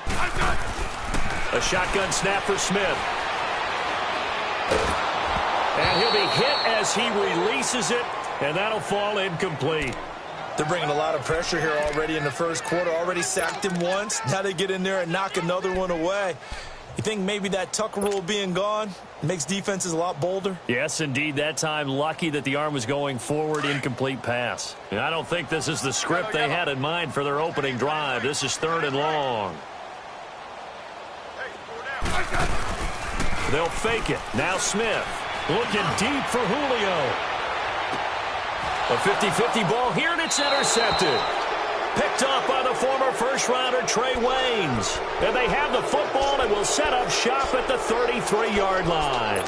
A shotgun snap for Smith. And he'll be hit as he releases it, and that'll fall incomplete. They're bringing a lot of pressure here already in the first quarter. Already sacked him once. Now they get in there and knock another one away. You think maybe that Tucker rule being gone makes defenses a lot bolder? Yes, indeed. That time, lucky that the arm was going forward, incomplete pass. And I don't think this is the script they had in mind for their opening drive. This is 3rd and long. They'll fake it. Now Smith looking deep for Julio. A 50-50 ball here, and it's intercepted. Picked off by the former first-rounder Trey Waynes. And they have the football and will set up shop at the 33-yard line.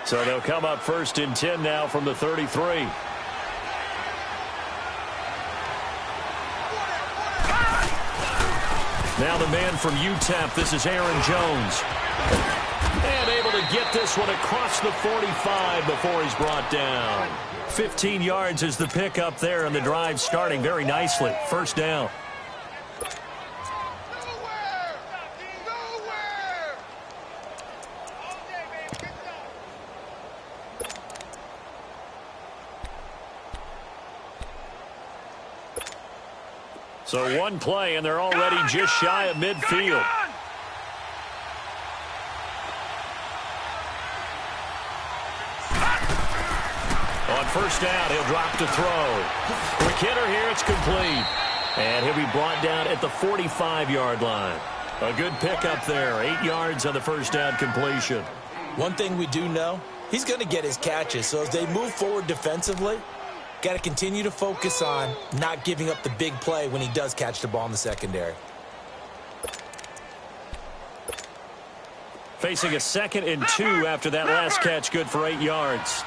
So they'll come up 1st and 10 now from the 33. Now the man from UTEP, this is Aaron Jones. And able to get this one across the 45 before he's brought down. 15 yards is the pickup there, and the drive starting very nicely. 1st down. So one play, and they're already just shy of midfield. On 1st down, he'll drop to throw. Quick hitter here, it's complete. And he'll be brought down at the 45-yard line. A good pickup there, 8 yards on the 1st down completion. One thing we do know, he's going to get his catches. So as they move forward defensively, got to continue to focus on not giving up the big play when he does catch the ball in the secondary. Facing a 2nd and 2 after that last catch, good for 8 yards.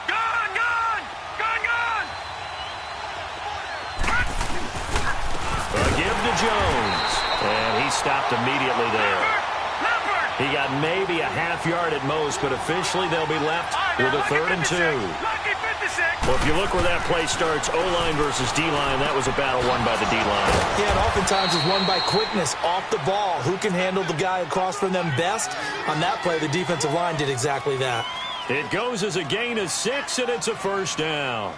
A give to Jones, and he stopped immediately there. He got maybe a half yard at most, but officially they'll be left with a 3rd and 2. Well, if you look where that play starts, O-line versus D-line, that was a battle won by the D-line. Yeah, and oftentimes it's won by quickness off the ball. Who can handle the guy across from them best? On that play, the defensive line did exactly that. It goes as a gain of 6, and it's a 1st down.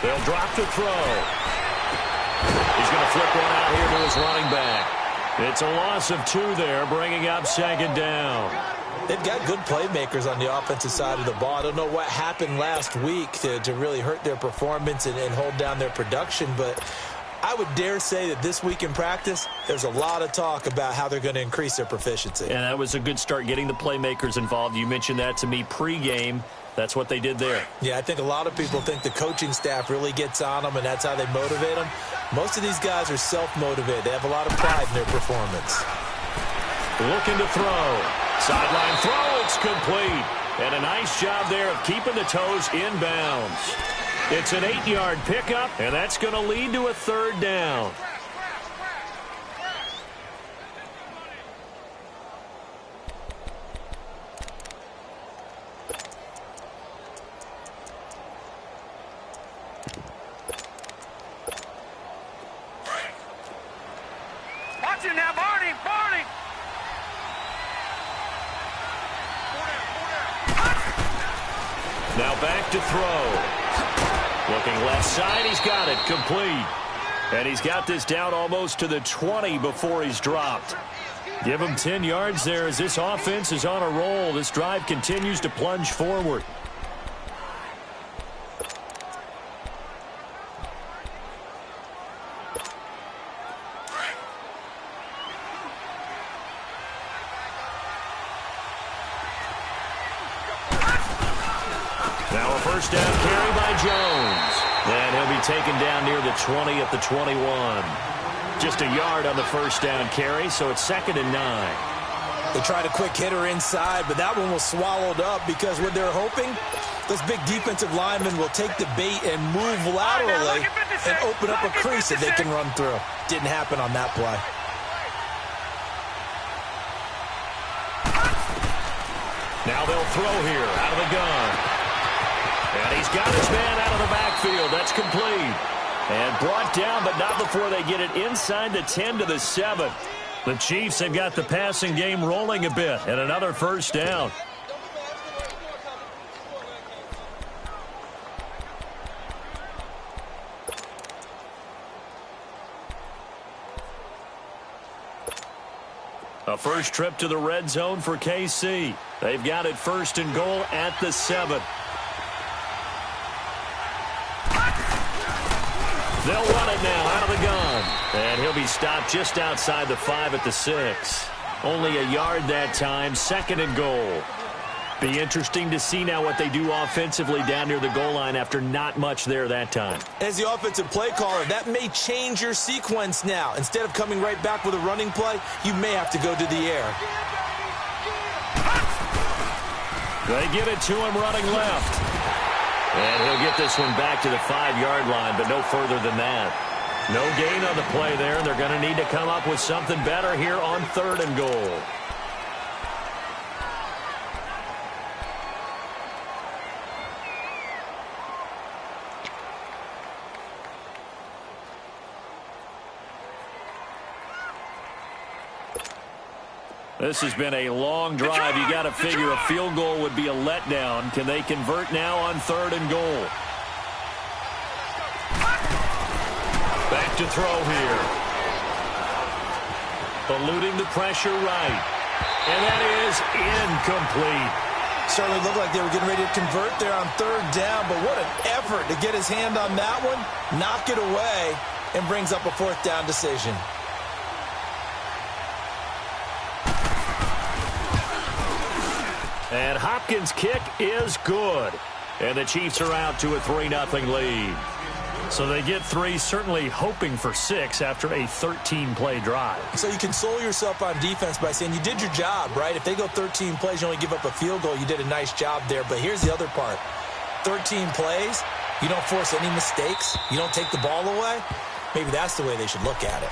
They'll drop to throw. He's going to flip one out here to his running back. It's a loss of 2 there, bringing up 2nd down. They've got good playmakers on the offensive side of the ball. I don't know what happened last week to really hurt their performance and hold down their production, but I would dare say that this week in practice, there's a lot of talk about how they're going to increase their proficiency. And that was a good start, getting the playmakers involved. You mentioned that to me pregame. That's what they did there. Yeah, I think a lot of people think the coaching staff really gets on them, and that's how they motivate them. Most of these guys are self-motivated. They have a lot of pride in their performance. Looking to throw. Sideline throw, it's complete. And a nice job there of keeping the toes inbounds. It's an 8-yard pickup, and that's going to lead to a 3rd down. Watch it now, Barney! Now back to throw. Looking left side, he's got it, complete. And he's got this down almost to the 20 before he's dropped. Give him 10 yards there as this offense is on a roll. This drive continues to plunge forward. first down carry by Jones. And he'll be taken down near the 20 at the 21. Just a yard on the first down carry, so it's 2nd and 9. They tried a quick hitter inside, but that one was swallowed up because what they're hoping, those big defensive linemen will take the bait and move laterally and open up a crease that they can run through. Didn't happen on that play. Now they'll throw here out of the gun. And he's got his man out of the backfield. That's complete. And brought down, but not before they get it inside the 10 to the 7. The Chiefs have got the passing game rolling a bit, and another first down. A first trip to the red zone for KC. They've got it 1st and goal at the 7. They'll run it now out of the gun. And he'll be stopped just outside the 5 at the 6. Only a yard that time, 2nd and goal. Be interesting to see now what they do offensively down near the goal line after not much there that time. As the offensive play caller, that may change your sequence now. Instead of coming right back with a running play, you may have to go to the air. They give it to him running left. And he'll get this one back to the 5-yard line, but no further than that. No gain on the play there. They're going to need to come up with something better here on 3rd and goal. This has been a long drive. You got to figure a field goal would be a letdown. Can they convert now on 3rd and goal? Back to throw here. Eluding the pressure right. And that is incomplete. Certainly looked like they were getting ready to convert there on 3rd down, but what an effort to get his hand on that one, knock it away, and brings up a 4th down decision. And Hopkins' kick is good. And the Chiefs are out to a 3-0 lead. So they get 3, certainly hoping for 6 after a 13-play drive. So you console yourself on defense by saying you did your job, right? If they go 13 plays, you only give up a field goal, you did a nice job there. But here's the other part. 13 plays, you don't force any mistakes, you don't take the ball away. Maybe that's the way they should look at it.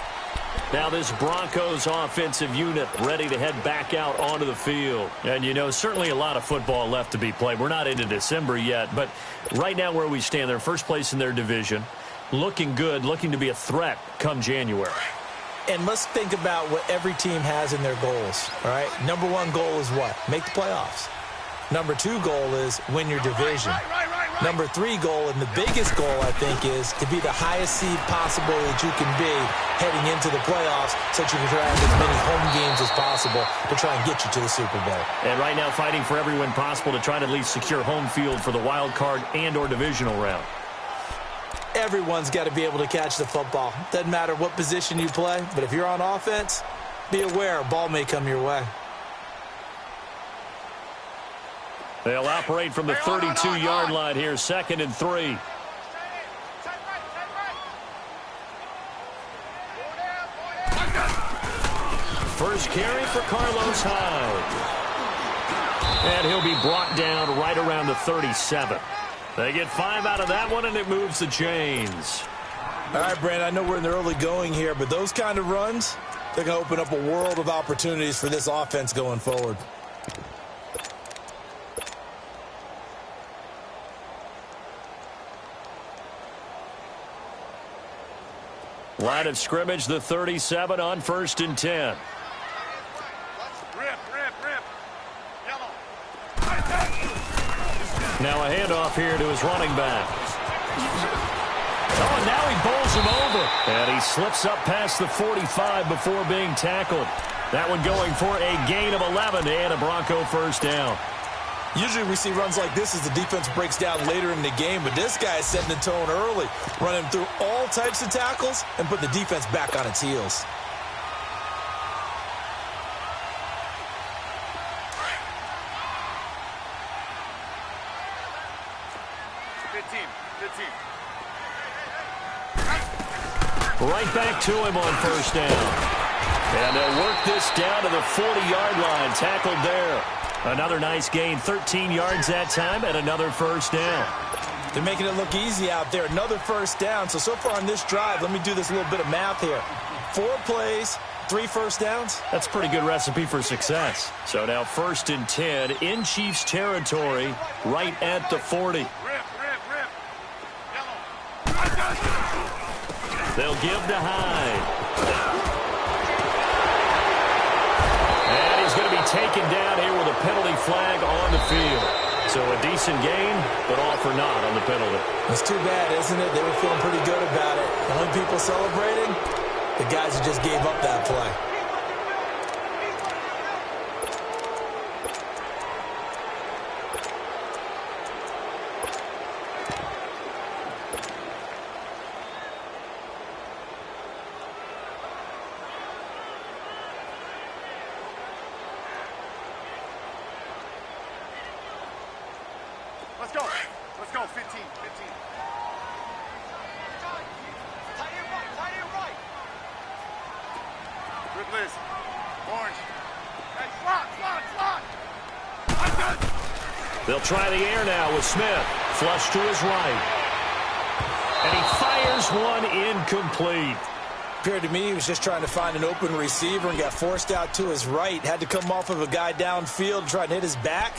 Now this Broncos offensive unit ready to head back out onto the field. And, you know, certainly a lot of football left to be played. We're not into December yet, but right now where we stand, they're first place in their division, looking good, looking to be a threat come January. And let's think about what every team has in their goals, all right? Number 1 goal is what? Make the playoffs. Number 2 goal is win your division. Number 3 goal, and the biggest goal, I think, is to be the highest seed possible that you can be heading into the playoffs so that you can try and have as many home games as possible to try and get you to the Super Bowl. And right now fighting for every win possible to try to at least secure home field for the wild card and or divisional round. Everyone's got to be able to catch the football. Doesn't matter what position you play, but if you're on offense, be aware a ball may come your way. They'll operate from the 32-yard line here, 2nd and 3. First carry for Carlos Hyde. And he'll be brought down right around the 37. They get 5 out of that one, and it moves the chains. All right, Brandon, I know we're in the early going here, but those kind of runs, they're going to open up a world of opportunities for this offense going forward. Line of scrimmage, the 37 on 1st and 10. Rip. Yellow. Now a handoff here to his running back. Oh, and now he bowls him over. And he slips up past the 45 before being tackled. That one going for a gain of 11 and a Bronco first down. Usually we see runs like this as the defense breaks down later in the game, but this guy is setting the tone early, running through all types of tackles and put the defense back on its heels. Right back to him on first down. And they'll work this down to the 40-yard line. Tackled there. Another nice gain, 13 yards that time, and another first down. They're making it look easy out there. Another first down. So far on this drive, let me do this little bit of math here. 4 plays, 3 first downs. That's a pretty good recipe for success. So now 1st and 10 in Chiefs territory, right at the 40. They'll give to Hyde. And he's going to be taken down here with a penalty flag on the field. So a decent gain, but all for naught on the penalty. It's too bad, isn't it? They were feeling pretty good about it. The only people celebrating, the guys who just gave up that play. Let's go. Let's go. 15. Tight end right. Good list. Orange. Hey, slot. They'll try the air now with Smith. Flush to his right. And he fires one incomplete. Appeared to me he was just trying to find an open receiver and got forced out to his right. Had to come off of a guy downfield, try to hit his back.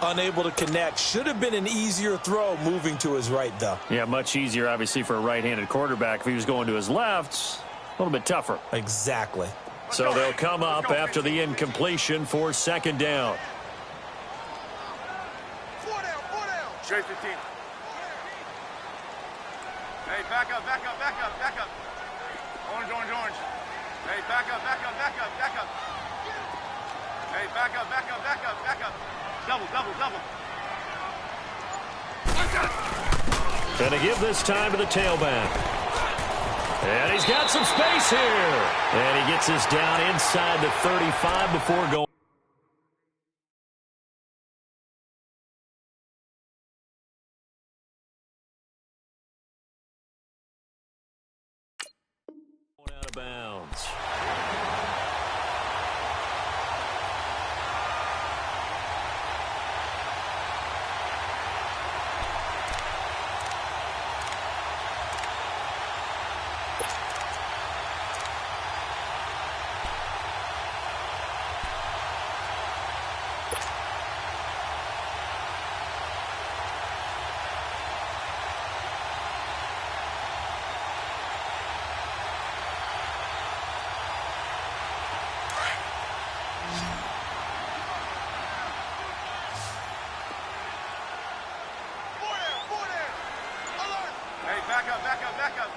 Unable to connect. Should have been an easier throw moving to his right, though. Yeah, much easier, obviously, for a right-handed quarterback. If he was going to his left, a little bit tougher. Exactly. So they'll come up after the incompletion for 2nd down. 4 down. Straight 15. Hey, back up. Orange. Hey, back up. Hey, back up. Double. Gonna give this time to the tailback. And he's got some space here. And he gets us down inside the 35 before going. Out of bounds.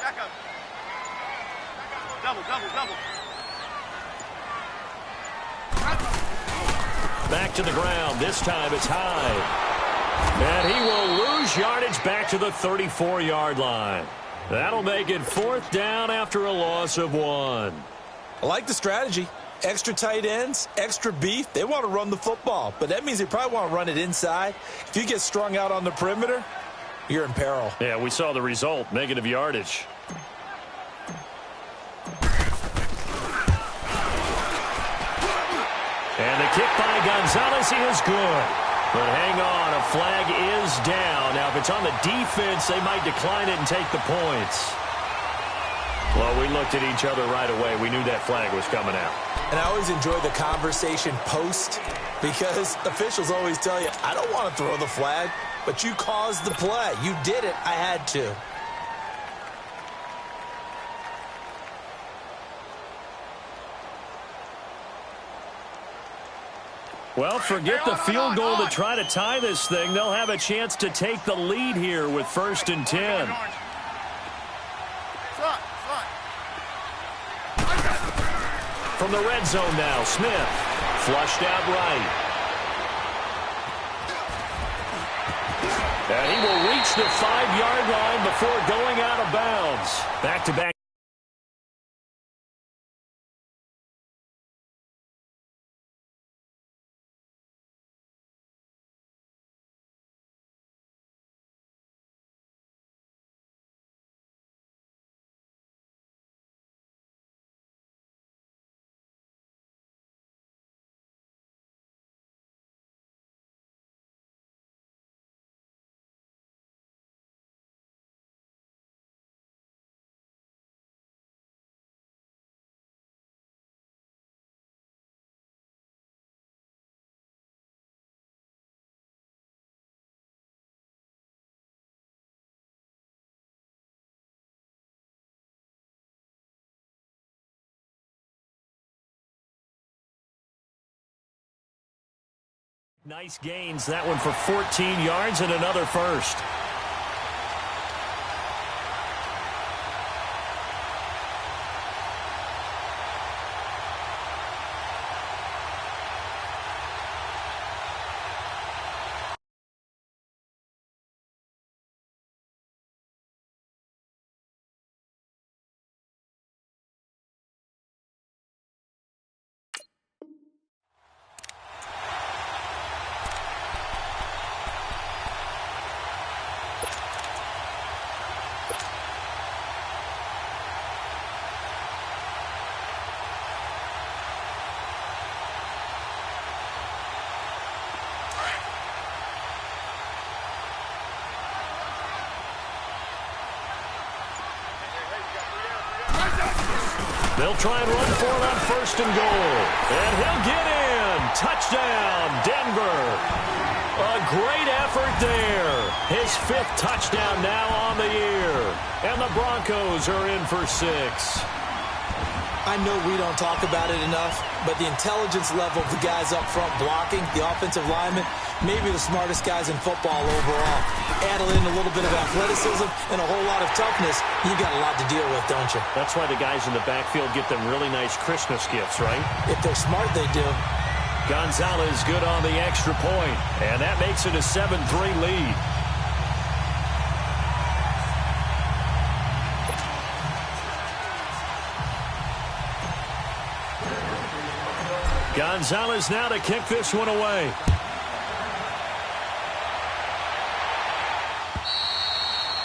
Back up. Double. Back to the ground. This time it's Hyde. And he will lose yardage back to the 34-yard line. That'll make it 4th down after a loss of 1. I like the strategy. Extra tight ends, extra beef. They want to run the football, but that means they probably want to run it inside. If you get strung out on the perimeter, you're in peril. Yeah, we saw the result, negative yardage. And the kick by Gonzalez is good. But hang on, a flag is down. Now, if it's on the defense, they might decline it and take the points. Well, we looked at each other right away. We knew that flag was coming out. And I always enjoy the conversation post because officials always tell you, I don't want to throw the flag, but you caused the play. You did it. I had to. Well, forget the field goal to try to tie this thing. They'll have a chance to take the lead here with 1st and 10. From the red zone now, Smith flushed out right. And he will reach the 5-yard line before going out of bounds. Back-to-back. Nice gains, that one for 14 yards and another first. They'll try and run for it on 1st and goal. And he'll get in. Touchdown, Denver. A great effort there. His 5th touchdown now on the year. And the Broncos are in for 6. I know we don't talk about it enough, but the intelligence level of the guys up front blocking, the offensive linemen, maybe the smartest guys in football overall. Add in a little bit of athleticism and a whole lot of toughness, you got a lot to deal with, don't you? That's why the guys in the backfield get them really nice Christmas gifts, right? If they're smart, they do. Gonzalez good on the extra point, and that makes it a 7-3 lead. Gonzalez now to kick this one away.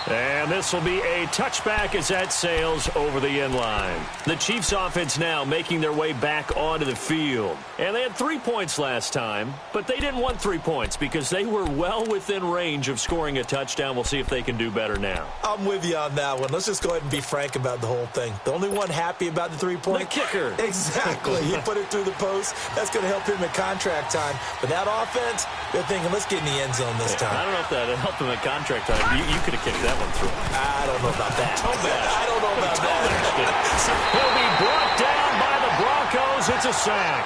And this will be a touchback as that sails over the end line. The Chiefs offense now making their way back onto the field. And they had 3 points last time, but they didn't want 3 points because they were well within range of scoring a touchdown. We'll see if they can do better now. I'm with you on that one. Let's just go ahead and be frank about the whole thing. The only one happy about the 3-point? The kicker. Exactly. He put it through the post. That's going to help him at contract time. But that offense, they're thinking, let's get in the end zone this time. I don't know if that helped him at contract time. You could have kicked that one through. I don't know about that. I don't know about that. He'll be brought down by the Broncos. It's a sack.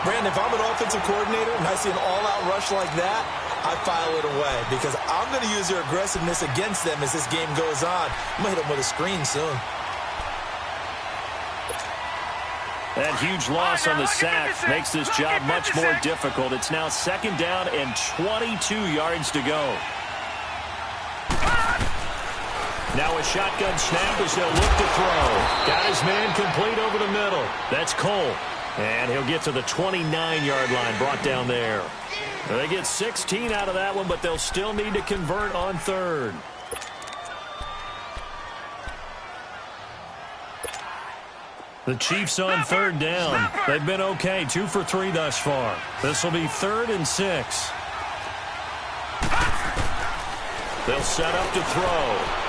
Brandon, if I'm an offensive coordinator and I see an all-out rush like that, I file it away because I'm going to use their aggressiveness against them as this game goes on. I'm going to hit them with a screen soon. That huge loss on the sack makes this job much more difficult. It's now 2nd down and 22 yards to go. Now a shotgun snap as they'll look to throw. Got his man complete over the middle. That's Cole. And he'll get to the 29-yard line, brought down there. They get 16 out of that one, but they'll still need to convert on 3rd. The Chiefs on 3rd down. They've been okay, 2 for 3 thus far. This will be 3rd and 6. They'll set up to throw.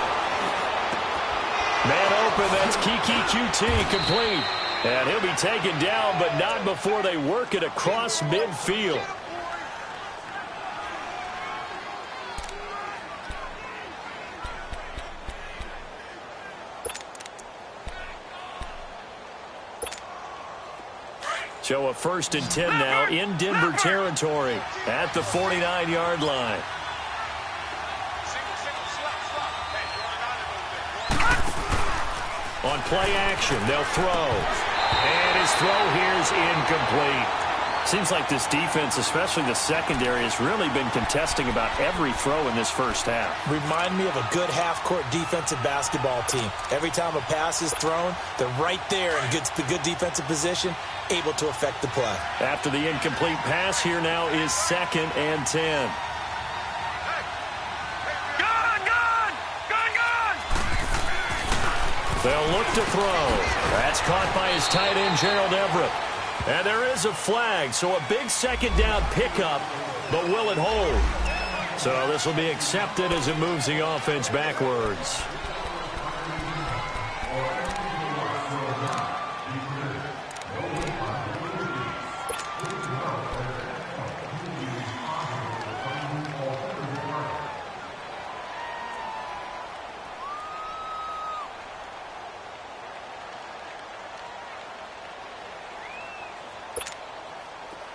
Man open, that's Kiki QT complete. And he'll be taken down, but not before they work it across midfield. So a 1st and 10 now in Denver territory at the 49-yard line. On play action, they'll throw. And his throw here is incomplete. Seems like this defense, especially the secondary, has really been contesting about every throw in this first half. Remind me of a good half-court defensive basketball team. Every time a pass is thrown, they're right there in good defensive position, able to affect the play. After the incomplete pass, here now is 2nd and 10. They'll look to throw. That's caught by his tight end, Gerald Everett. And there is a flag, so a big 2nd down pickup, but will it hold? So this will be accepted as it moves the offense backwards.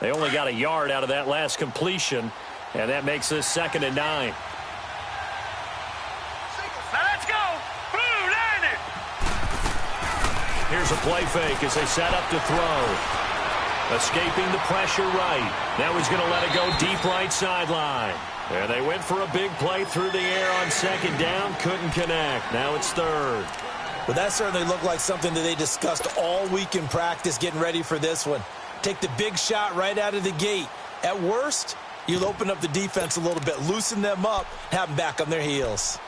They only got a yard out of that last completion, and that makes this 2nd and 9. Now let's go. Blue, line it. Here's a play fake as they set up to throw. Escaping the pressure right. Now he's going to let it go deep right sideline. And they went for a big play through the air on 2nd down. Couldn't connect. Now it's 3rd. Well, that certainly looked like something that they discussed all week in practice getting ready for this one. Take the big shot right out of the gate. At worst, you'll open up the defense a little bit, loosen them up, have them back on their heels.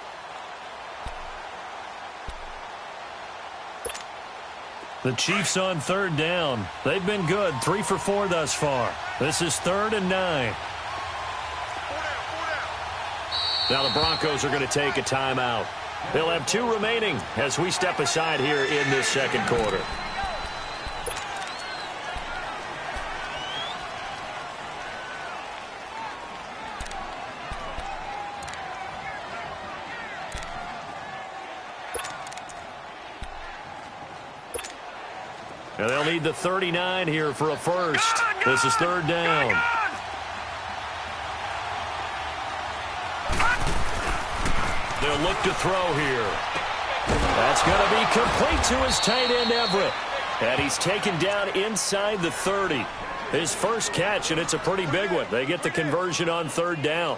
The Chiefs on 3rd down. They've been good, 3 for 4 thus far. This is 3rd and 9. Now the Broncos are going to take a timeout. They'll have 2 remaining as we step aside here in this 2nd quarter. And they'll need the 39 here for a first. This is 3rd down. They'll look to throw here. That's going to be complete to his tight end, Everett. And he's taken down inside the 30. His first catch, and it's a pretty big one. They get the conversion on 3rd down.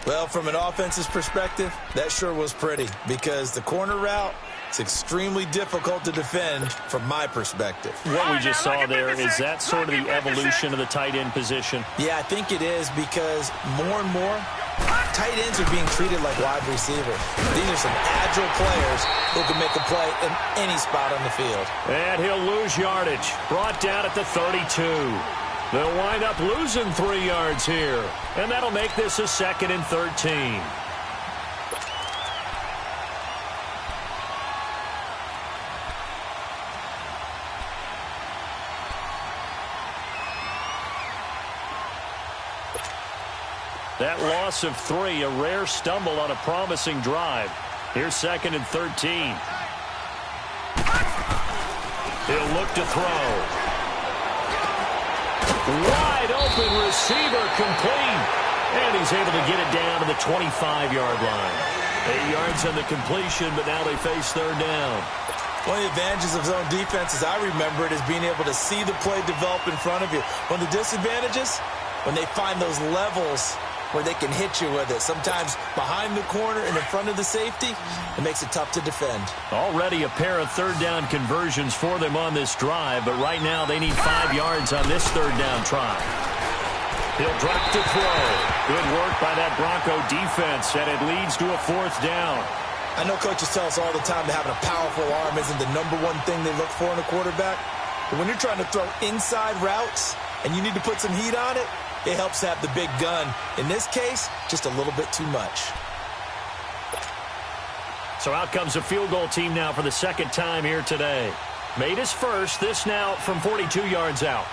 Well, from an offense's perspective, that sure was pretty because the corner route is extremely difficult to defend from my perspective. What we just saw there, is that sort of the evolution of the tight end position? Yeah, I think it is because more and more, tight ends are being treated like wide receivers. These are some agile players who can make a play in any spot on the field. And he'll lose yardage. Brought down at the 32. They'll wind up losing 3 yards here. And that'll make this a 2nd and 13. That loss of 3, a rare stumble on a promising drive. Here's 2nd and 13. He'll look to throw. Wide open receiver complete. And he's able to get it down to the 25-yard line. 8 yards on the completion, but now they face 3rd down. One of the advantages of zone defense, as I remember it, is being able to see the play develop in front of you. One of the disadvantages, when they find those levels where they can hit you with it. Sometimes behind the corner and in front of the safety, it makes it tough to defend. Already a pair of 3rd down conversions for them on this drive, but right now they need 5 yards on this 3rd down try. He'll drop to throw. Good work by that Bronco defense, and it leads to a 4th down. I know coaches tell us all the time that having a powerful arm isn't the #1 thing they look for in a quarterback, but when you're trying to throw inside routes and you need to put some heat on it, it helps to have the big gun. In this case, just a little bit too much. So out comes a field goal team now for the 2nd time here today. Made his first, this now from 42 yards out.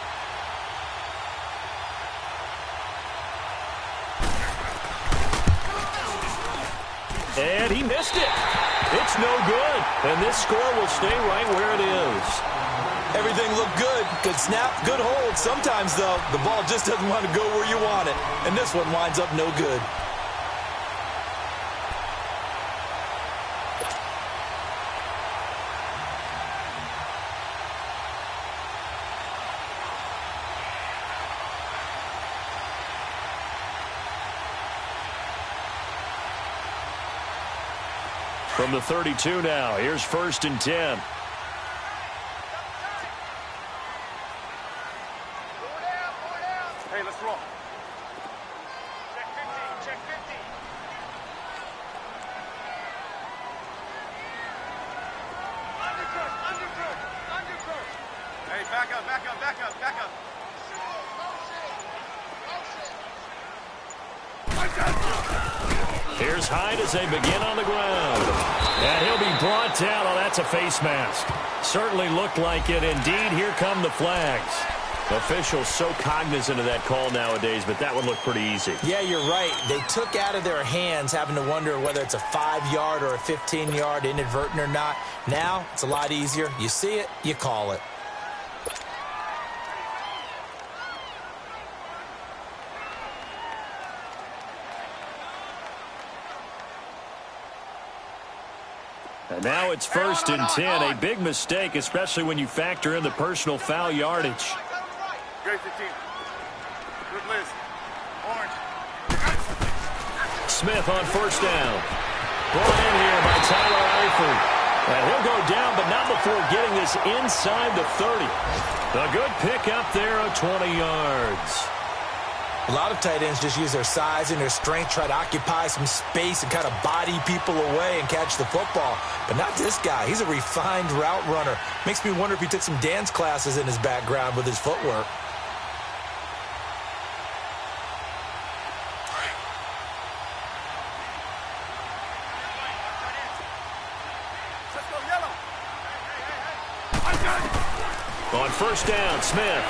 And he missed it. It's no good. And this score will stay right where it is. Everything looked good. Good snap, good hold. Sometimes, though, the ball just doesn't want to go where you want it. And this one winds up no good. From the 32 now, here's 1st and 10. Hey, let's roll. Check 15, check 15. Undercook. Hey, back up. Here's Hyde as they begin on the ground. And he'll be brought down. Oh, that's a face mask. Certainly looked like it. Indeed, here come the flags. Officials so cognizant of that call nowadays, but that one looked pretty easy. Yeah, you're right. They took out of their hands having to wonder whether it's a 5-yard or a 15-yard inadvertent or not. Now, it's a lot easier. You see it, you call it. And now it's 1st and 10. A big mistake, especially when you factor in the personal foul yardage. Great 15. Good list. Orange. Smith on 1st down. Brought in here by Tyler Eifert. And he'll go down, but not before getting this inside the 30. A good pick up there of 20 yards. A lot of tight ends just use their size and their strength, try to occupy some space and kind of body people away and catch the football. But not this guy. He's a refined route runner. Makes me wonder if he took some dance classes in his background with his footwork. On 1st down, Smith.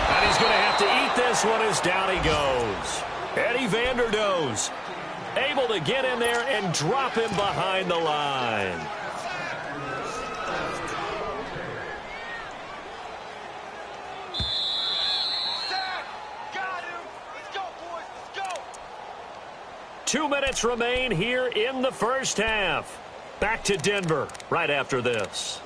And he's going to have to eat this one as down he goes. Eddie Vanderdoes able to get in there and drop him behind the line. Got him. Let's go, boys. Let's go. 2 minutes remain here in the 1st half. Back to Denver right after this.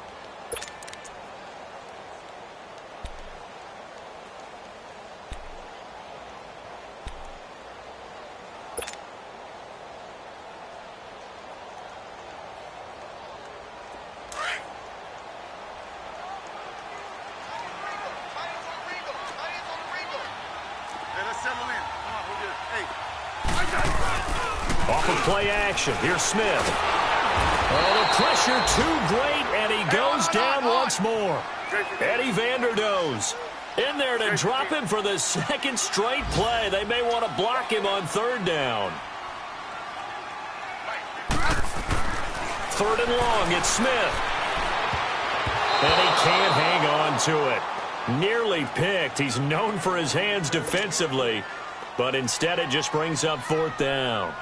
Off of play action. Here's Smith. Oh, the pressure too great, and he goes down once more. Eddie Vanderdoes in there to drop him for the 2nd straight play. They may want to block him on 3rd down. 3rd and long. It's Smith. And he can't hang on to it. Nearly picked. He's known for his hands defensively, but instead it just brings up 4th down.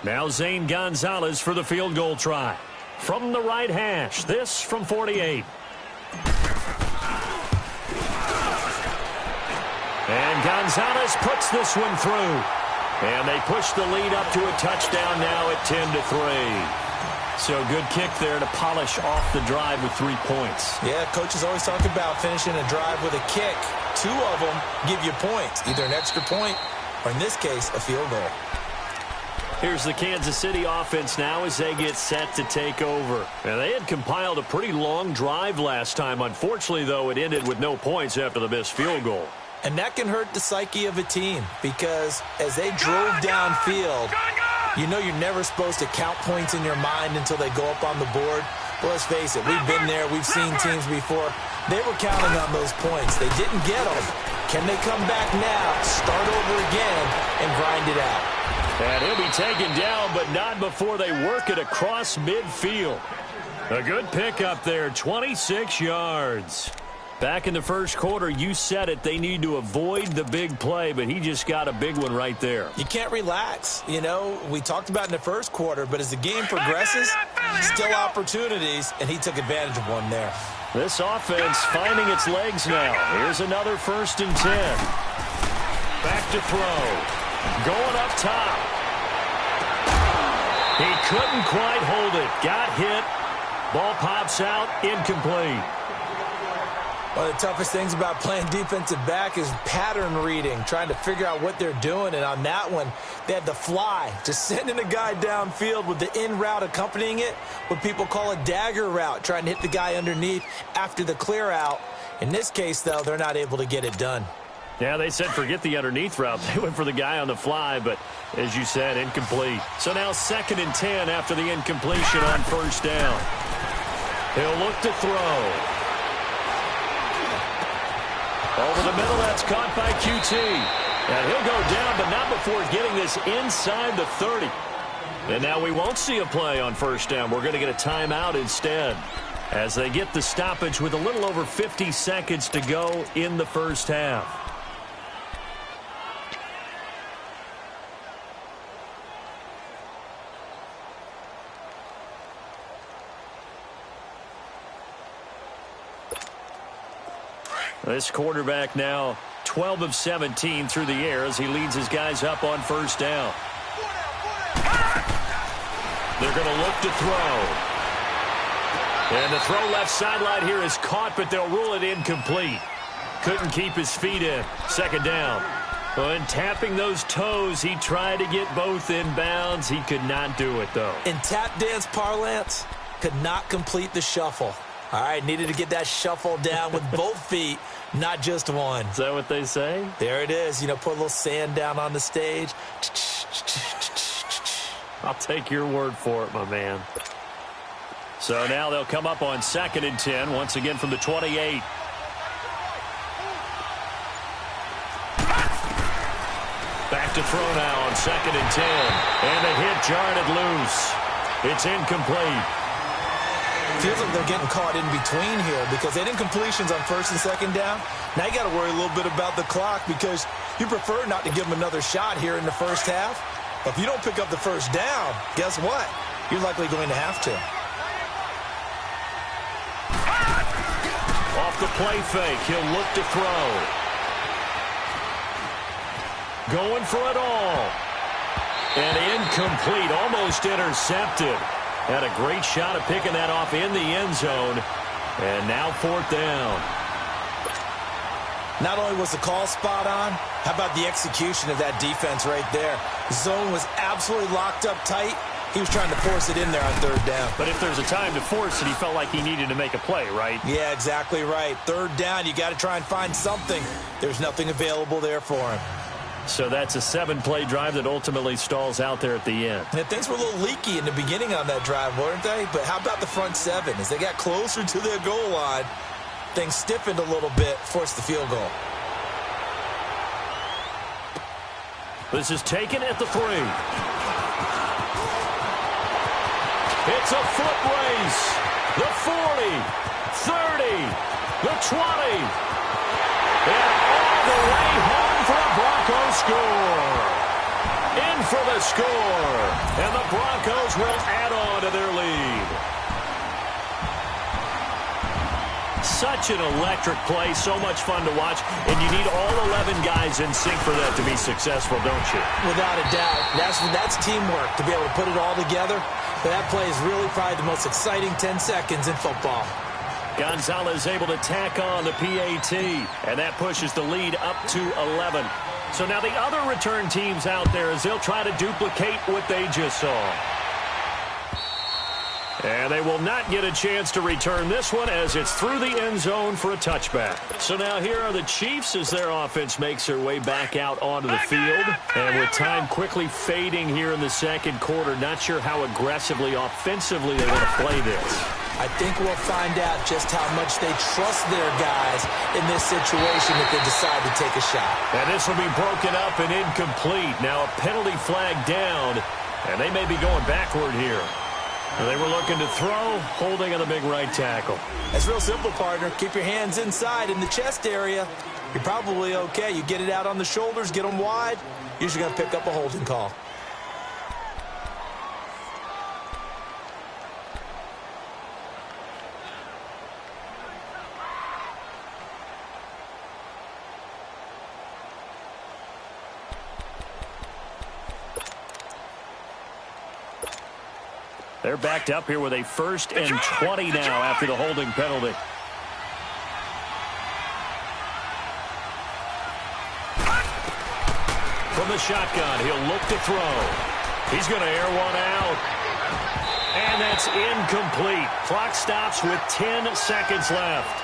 Now Zane Gonzalez for the field goal try. From the right hash, this from 48. And Gonzalez puts this one through. And they push the lead up to a touchdown now at 10-3. So good kick there to polish off the drive with 3 points. Yeah, coaches always talk about finishing a drive with a kick. 2 of them give you points, either an extra point or, in this case, a field goal. Here's the Kansas City offense now as they get set to take over. And they had compiled a pretty long drive last time. Unfortunately, though, it ended with no points after the missed field goal. And that can hurt the psyche of a team because as they drove downfield, you know you're never supposed to count points in your mind until they go up on the board. Well, let's face it, we've been there. We've seen teams before. They were counting on those points. They didn't get them. Can they come back now, start over again, and grind it out? And he'll be taken down, but not before they work it across midfield. A good pickup there, 26 yards. Back in the 1st quarter, you said it, they need to avoid the big play, but he just got a big one right there. You can't relax. You know, we talked about in the 1st quarter, but as the game progresses, still opportunities, and he took advantage of one there. This offense finding its legs now. Here's another 1st and 10. Back to throw. Going up top. He couldn't quite hold it. Got hit. Ball pops out. Incomplete. One of the toughest things about playing defensive back is pattern reading, trying to figure out what they're doing. And on that one, they had the fly, just sending a guy downfield with the in route accompanying it, what people call a dagger route, trying to hit the guy underneath after the clear out. In this case, though, they're not able to get it done. Yeah, they said forget the underneath route. They went for the guy on the fly, but as you said, incomplete. So now 2nd and 10 after the incompletion on 1st down. He'll look to throw. Over the middle, that's caught by QT. And he'll go down, but not before getting this inside the 30. And now we won't see a play on 1st down. We're going to get a timeout instead as they get the stoppage with a little over 50 seconds to go in the 1st half. This quarterback now 12 of 17 through the air as he leads his guys up on 1st down. going to look to throw. And the throw left sideline here is caught, but they'll rule it incomplete. Couldn't keep his feet in. Second down. And tapping those toes, he tried to get both in bounds. He could not do it, though. In tap dance parlance, could not complete the shuffle. All right, needed to get that shuffle down with both feet, not just one. Is that what they say? There it is. You know, put a little sand down on the stage. I'll take your word for it, my man. So now they'll come up on 2nd and 10, once again from the 28. Back to throw now on 2nd and 10. And the hit jarred it loose. It's incomplete. Feels like they're getting caught in between here because they didn't completions on 1st and 2nd down. Now you got to worry a little bit about the clock because you prefer not to give them another shot here in the first half. But if you don't pick up the first down, guess what? You're likely going to have to. Off the play fake, he'll look to throw. Going for it all. And incomplete, almost intercepted. Had a great shot at picking that off in the end zone. And now 4th down. Not only was the call spot on, how about the execution of that defense right there? Zone was absolutely locked up tight. He was trying to force it in there on 3rd down. But if there's a time to force it, he felt like he needed to make a play, right? Yeah, exactly right. 3rd down, you got to try and find something. There's nothing available there for him. So that's a 7-play drive that ultimately stalls out there at the end. And things were a little leaky in the beginning on that drive, weren't they? But how about the front 7? As they got closer to their goal line, things stiffened a little bit, forced the field goal. This is taken at the 3. It's a foot race. The 40, 30, the 20. And all the way home for a Broncos score. In for the score. And the Broncos will add on to their lead. Such an electric play, so much fun to watch, and you need all 11 guys in sync for that to be successful, don't you? Without a doubt. That's teamwork, to be able to put it all together. But that play is really probably the most exciting 10 seconds in football. Gonzalez able to tack on the PAT, and that pushes the lead up to 11. So now the other return teams out there as they'll try to duplicate what they just saw. And they will not get a chance to return this one as it's through the end zone for a touchback. So now here are the Chiefs as their offense makes their way back out onto the field. And with time quickly fading here in the second quarter, not sure how aggressively, offensively they're going to play this. I think we'll find out just how much they trust their guys in this situation if they decide to take a shot. And this will be broken up and incomplete. Now a penalty flag down, and they may be going backward here. They were looking to throw, holding on the big right tackle. That's real simple, partner. Keep your hands inside in the chest area. You're probably okay. You get it out on the shoulders, get them wide. Usually going to pick up a holding call. They're backed up here with a 1st and 20 now after the holding penalty. From the shotgun, he'll look to throw. He's going to air one out. And that's incomplete. Clock stops with 10 seconds left.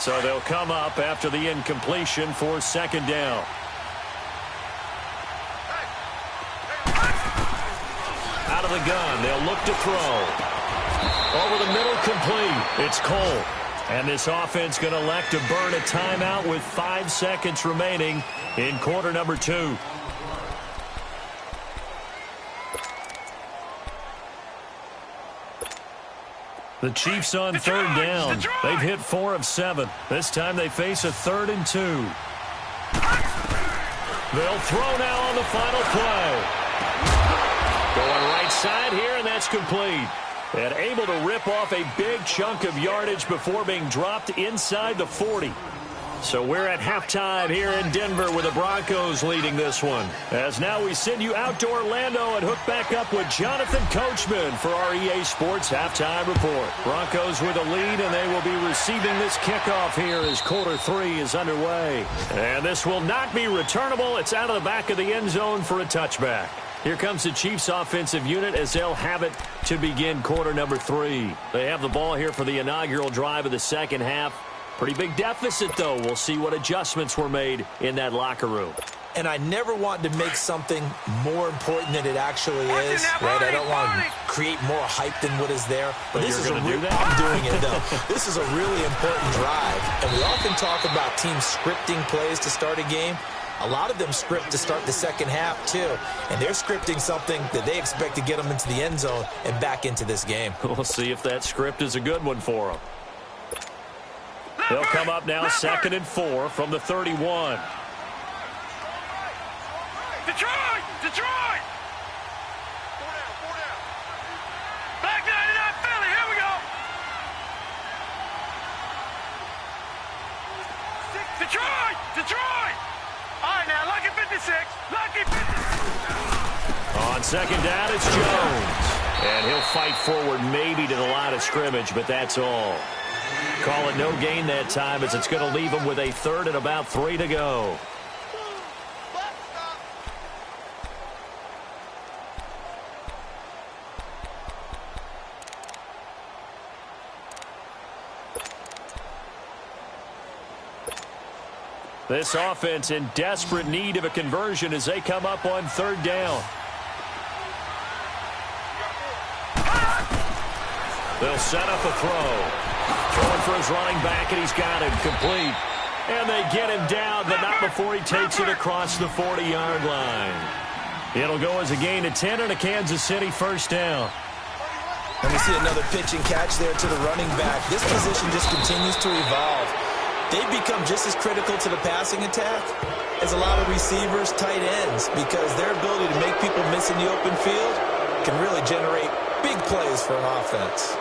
So they'll come up after the incompletion for 2nd down. Out of the gun, they'll look to throw. Over the middle, complete. It's Cole. And this offense going to elect to burn a timeout with 5 seconds remaining in quarter number 2. The Chiefs on 3rd down. They've hit 4 of 7. This time they face a 3rd and 2. They'll throw now on the final play. Going right side here, and that's complete. And able to rip off a big chunk of yardage before being dropped inside the 40. So we're at halftime here in Denver with the Broncos leading this one. As now we send you out to Orlando and hook back up with Jonathan Coachman for our EA Sports Halftime Report. Broncos with a lead, and they will be receiving this kickoff here as quarter 3 is underway. And this will not be returnable. It's out of the back of the end zone for a touchback. Here comes the Chiefs offensive unit as they'll have it to begin quarter number 3. They have the ball here for the inaugural drive of the second half. Pretty big deficit, though. We'll see what adjustments were made in that locker room. And I never want to make something more important than it actually is, right? I don't want to create more hype than what is there. But this is I'm doing it, though. This is a really important drive. And we often talk about teams scripting plays to start a game. A lot of them script to start the second half, too. And they're scripting something that they expect to get them into the end zone and back into this game. We'll see if that script is a good one for them. They'll come up now 2nd and 4 from the 31. Detroit! Detroit! 4 down. Back 99 Philly, here we go! Detroit! Detroit! All right, now, lucky 56. Lucky 56. On second down, it's Jones. And he'll fight forward maybe to the line of scrimmage, but that's all. Call it no gain that time as it's going to leave him with a 3rd and about 3 to go. This offense in desperate need of a conversion as they come up on 3rd down. They'll set up a throw. Throwing for his running back, and he's got it complete. And they get him down, but not before he takes it across the 40-yard line. It'll go as a gain of 10 and a Kansas City first down. And we see another pitch and catch there to the running back. This position just continues to evolve. They've become just as critical to the passing attack as a lot of receivers, tight ends, because their ability to make people miss in the open field can really generate big plays for an offense.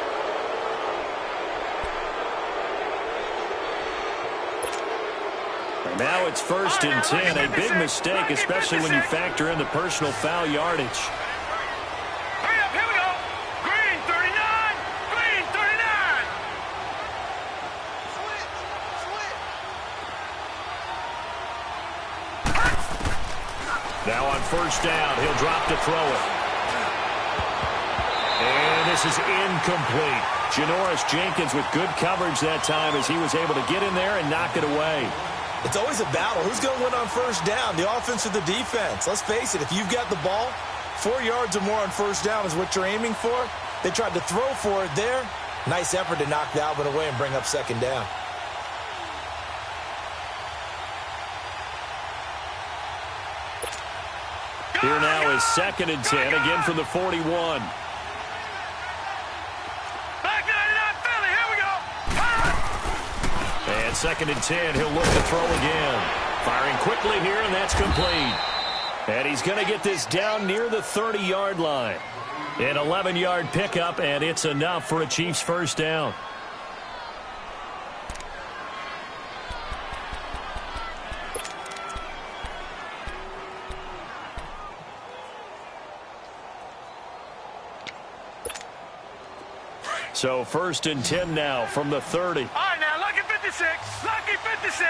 Now it's 1st and 10, a big mistake, especially when you factor in the personal foul yardage. Hurry up, here we go. Green 39, Green 39. Now on 1st down, he'll drop to throw it. And this is incomplete. Janoris Jenkins with good coverage that time as he was able to get in there and knock it away. It's always a battle. Who's going to win on 1st down, the offense or the defense? Let's face it, if you've got the ball, 4 yards or more on 1st down is what you're aiming for. They tried to throw for it there. Nice effort to knock Dalvin away and bring up 2nd down. Here now is 2nd and 10, again from the 41. And 2nd and 10, he'll look to throw again. Firing quickly here, and that's complete. And he's going to get this down near the 30-yard line. An 11-yard pickup, and it's enough for a Chiefs first down. So 1st and 10 now from the 30. All right, now, lucky 56. Lucky 56.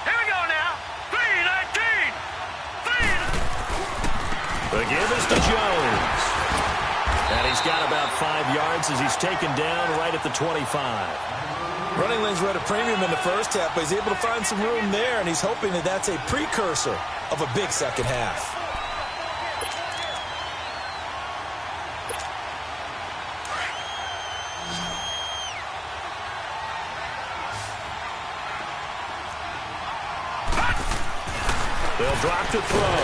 Here we go now. 3-19. The give is to Jones. And he's got about 5 yards as he's taken down right at the 25. Running lanes were at a premium in the first half, but he's able to find some room there, and he's hoping that that's a precursor of a big second half. They'll drop to throw.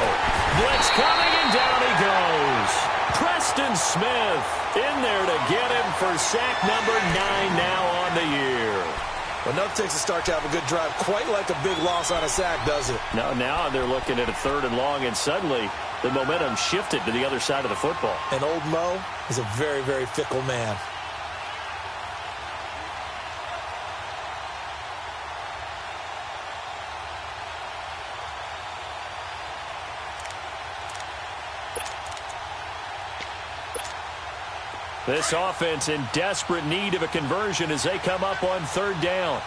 Blitz coming, and down he goes. Preston Smith in there to get him for sack number 9 now on the year. Well, enough takes a start to have a good drive. Quite like a big loss on a sack, does it? No, now they're looking at a 3rd and long, and suddenly the momentum shifted to the other side of the football. And old Mo is a very, very fickle man. This offense in desperate need of a conversion as they come up on 3rd down.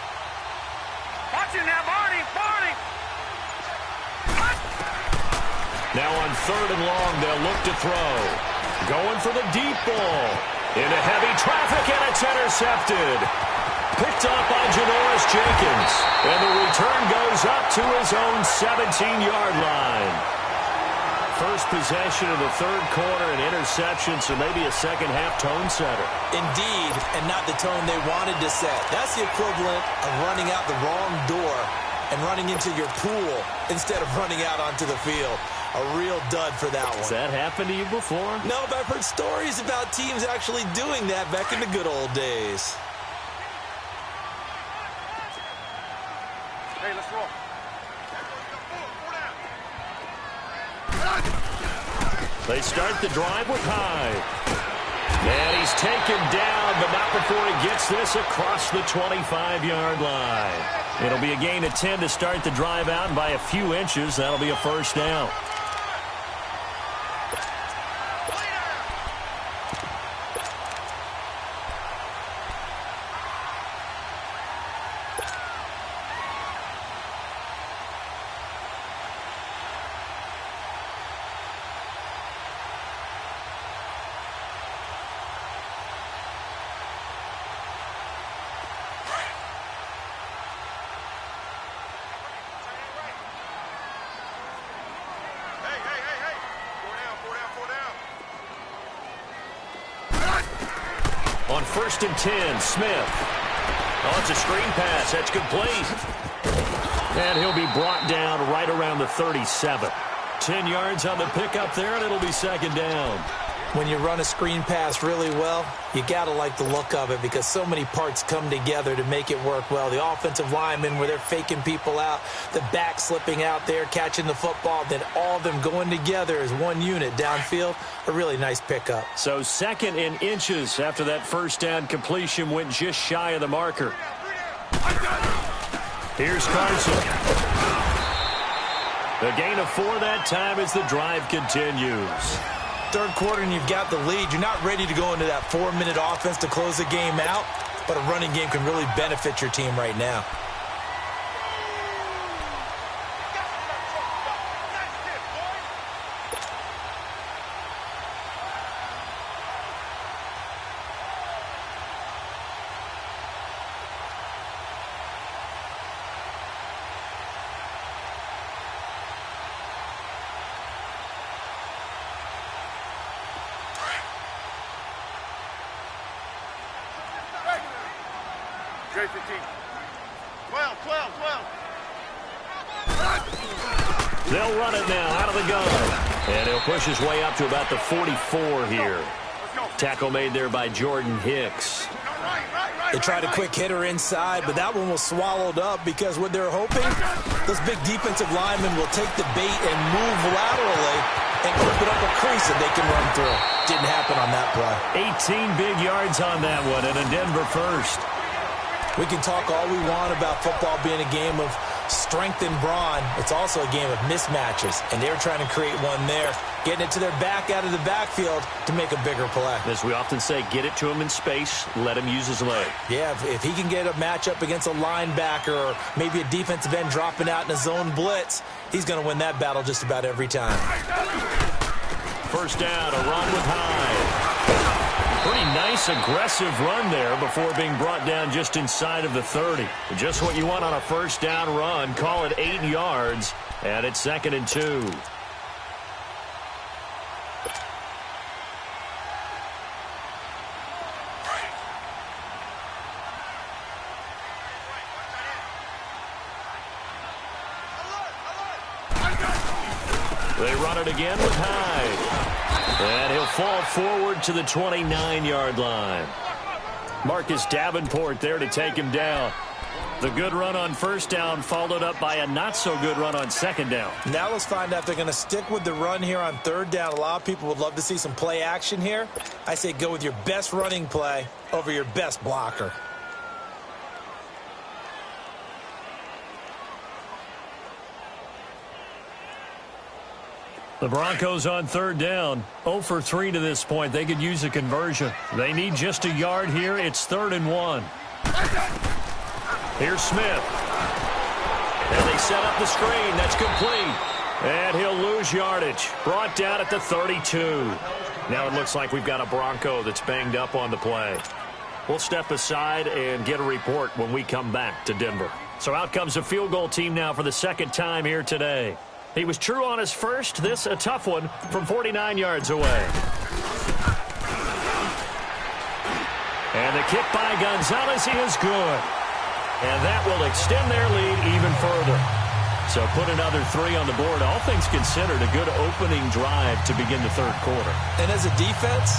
Watch it now, Barney! Barney! Now on 3rd and long, they'll look to throw. Going for the deep ball. Into heavy traffic, and it's intercepted. Picked up by Janoris Jenkins. And the return goes up to his own 17-yard line. First possession of the 3rd quarter, an interception, so maybe a second-half tone setter. Indeed, and not the tone they wanted to set. That's the equivalent of running out the wrong door and running into your pool instead of running out onto the field. A real dud for that one. Has that happened to you before? No, but I've heard stories about teams actually doing that back in the good old days. Hey, let's roll. They start the drive with Hyde. And he's taken down, but not before he gets this across the 25-yard line. It'll be a gain of 10 to start the drive out, and by a few inches, that'll be a 1st down. On 1st and 10, Smith. Oh, it's a screen pass. That's complete. And he'll be brought down right around the 37. 10 yards on the pickup there, and it'll be 2nd down. When you run a screen pass really well, you got to like the look of it because so many parts come together to make it work well. The offensive linemen where they're faking people out, the back slipping out there, catching the football, then all of them going together as one unit downfield. A really nice pickup. So 2nd and inches after that 1st down completion went just shy of the marker. Here's Carson. The gain of 4 that time as the drive continues. 3rd quarter and you've got the lead. You're not ready to go into that 4-minute offense to close the game out, but a running game can really benefit your team right now. J 15. 12, 12, 12. They'll run it now out of the gun. And he'll push his way up to about the 44 here. Tackle made there by Jordan Hicks. They tried a quick hitter inside, but that one was swallowed up because what they're hoping, those big defensive linemen will take the bait and move laterally and open up a crease that they can run through. Didn't happen on that play. 18 big yards on that one and a Denver first. We can talk all we want about football being a game of strength and brawn. It's also a game of mismatches, and they're trying to create one there, getting it to their back out of the backfield to make a bigger play. As we often say, get it to him in space, let him use his leg. Yeah, if he can get a matchup against a linebacker or maybe a defensive end dropping out in a zone blitz, he's going to win that battle just about every time. 1st down, a run with Hyde. Pretty nice, aggressive run there before being brought down just inside of the 30. Just what you want on a 1st down run. Call it 8 yards, and it's 2nd and 2. They run it again with Hyde. And he'll fall forward to the 29-yard line. Marcus Davenport there to take him down. The good run on first down followed up by a not-so-good run on second down. Now let's find out if they're going to stick with the run here on third down. A lot of people would love to see some play action here. I say go with your best running play over your best blocker. The Broncos on third down, 0 for 3 to this point. They could use a conversion. They need just a yard here. It's 3rd and 1. Here's Smith. And they set up the screen. That's complete. And he'll lose yardage. Brought down at the 32. Now it looks like we've got a Bronco that's banged up on the play. We'll step aside and get a report when we come back to Denver. So out comes a field goal team now for the second time here today. He was true on his first. This a tough one from 49 yards away. And the kick by Gonzalez is good. And that will extend their lead even further. So put another 3 on the board. All things considered, a good opening drive to begin the third quarter. And as a defense,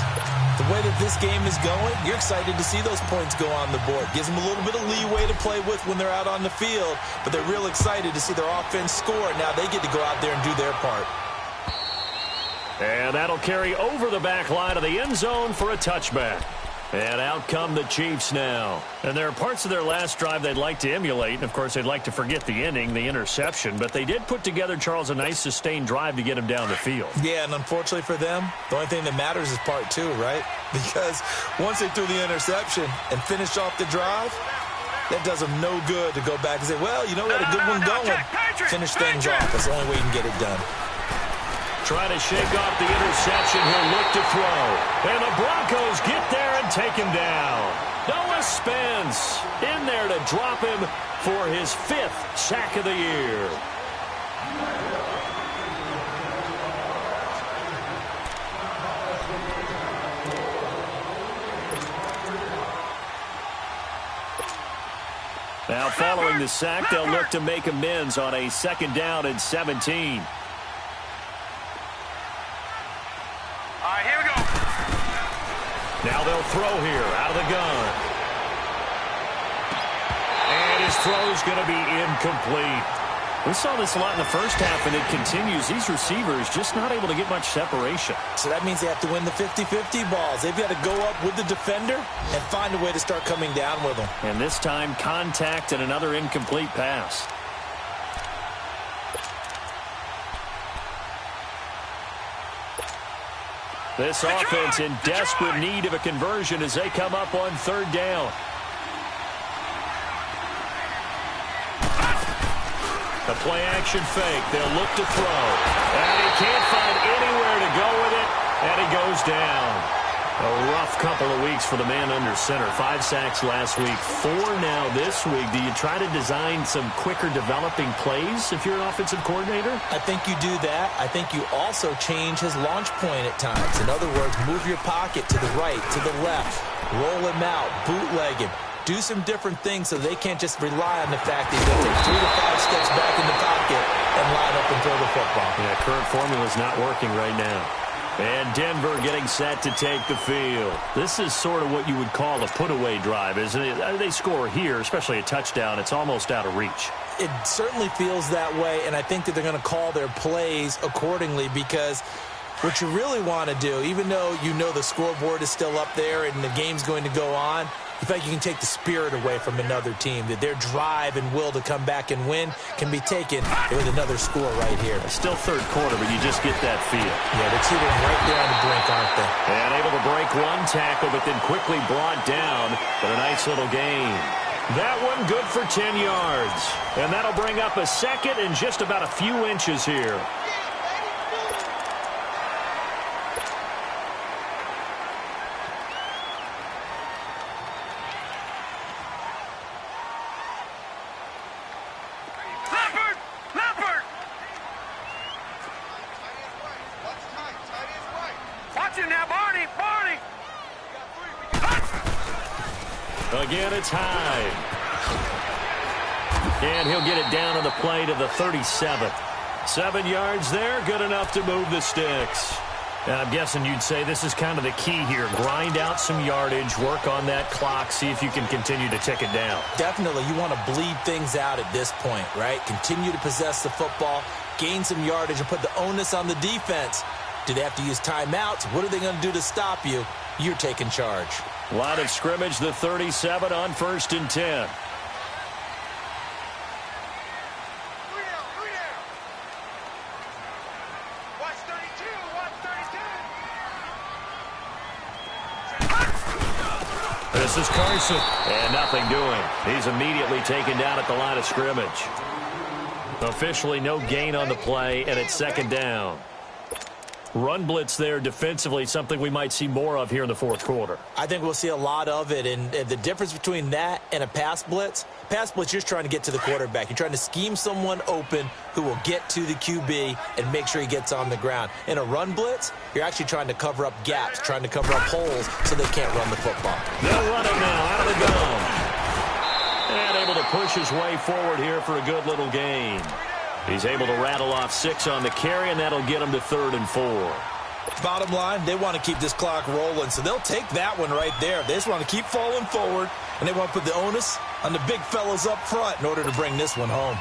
the way that this game is going, you're excited to see those points go on the board. Gives them a little bit of leeway to play with when they're out on the field, but they're real excited to see their offense score. Now they get to go out there and do their part. And that'll carry over the back line of the end zone for a touchback. And out come the Chiefs now. And there are parts of their last drive they'd like to emulate. And, of course, they'd like to forget the ending, the interception. But they did put together, Charles, a nice sustained drive to get him down the field. Yeah, and unfortunately for them, the only thing that matters is part 2, right? Because once they threw the interception and finished off the drive, that does them no good to go back and say, well, you know, we had a good one going. Finish things off. That's the only way you can get it done. Trying to shake off the interception. He'll look to throw. And the Broncos get there and take him down. Noah Spence in there to drop him for his 5th sack of the year. Now following the sack, they'll look to make amends on a 2nd down and 17. Now they'll throw here out of the gun. And his throw's going to be incomplete. We saw this a lot in the first half, and it continues. These receivers just not able to get much separation. So that means they have to win the 50-50 balls. They've got to go up with the defender and find a way to start coming down with them. And this time, contact and another incomplete pass. This offense in desperate need of a conversion as they come up on 3rd down. The play-action fake. They'll look to throw. And he can't find anywhere to go with it, and he goes down. A rough couple of weeks for the man under center. 5 sacks last week, 4 now this week. Do you try to design some quicker developing plays if you're an offensive coordinator? I think you do that. I think you also change his launch point at times. In other words, move your pocket to the right, to the left, roll him out, bootleg him. Do some different things so they can't just rely on the fact that he's going to take 3 to 5 steps back in the pocket and line up and throw the football. Yeah, current formula is not working right now. And Denver getting set to take the field. This is sort of what you would call a put-away drive, isn't it? They score here, especially a touchdown. It's almost out of reach. It certainly feels that way, and I think that they're going to call their plays accordingly because what you really want to do, even though you know the scoreboard is still up there and the game's going to go on, you feel like you can take the spirit away from another team, that their drive and will to come back and win can be taken with another score right here. It's still 3rd quarter, but you just get that feel. Yeah, they're teetering right there on the brink, aren't they? And able to break one tackle, but then quickly brought down. But a nice little gain. That one good for 10 yards. And that'll bring up a 2nd and just about a few inches here. Again, it's Hyde. And he'll get it down on the play to the 37. 7 yards there, good enough to move the sticks. I'm guessing you'd say this is kind of the key here. Grind out some yardage, work on that clock, see if you can continue to tick it down. Definitely, you want to bleed things out at this point, right? Continue to possess the football, gain some yardage, and put the onus on the defense. Do they have to use timeouts? What are they going to do to stop you? You're taking charge. Line of scrimmage, the 37 on 1st and 10. This is Carson. And nothing doing. He's immediately taken down at the line of scrimmage. Officially no gain on the play, and it's 2nd down. Run blitz there defensively, something we might see more of here in the 4th quarter. I think we'll see a lot of it, and the difference between that and a pass blitz, you're just trying to get to the quarterback. You're trying to scheme someone open who will get to the QB and make sure he gets on the ground. In a run blitz, you're actually trying to cover up gaps, trying to cover up holes so they can't run the football. They'll run it now out of the gun. And able to push his way forward here for a good little gain. He's able to rattle off 6 on the carry, and that'll get him to 3rd and 4. Bottom line, they want to keep this clock rolling, so they'll take that one right there. They just want to keep falling forward, and they want to put the onus on the big fellas up front in order to bring this one home.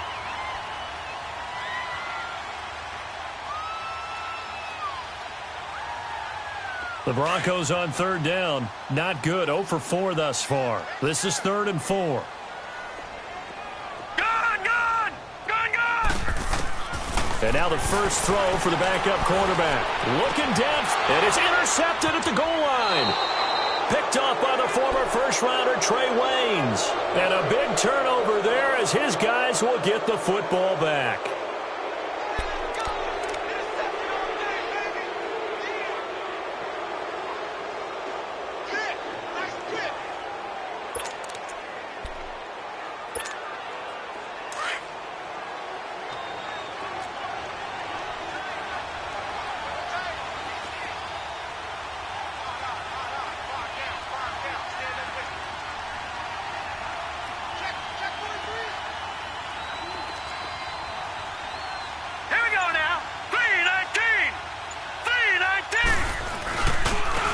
The Broncos on 3rd down. Not good. 0 for 4 thus far. This is 3rd and 4. And now the first throw for the backup quarterback. Looking depth, and it's intercepted at the goal line. Picked off by the former first-rounder Trey Waynes. And a big turnover there as his guys will get the football back.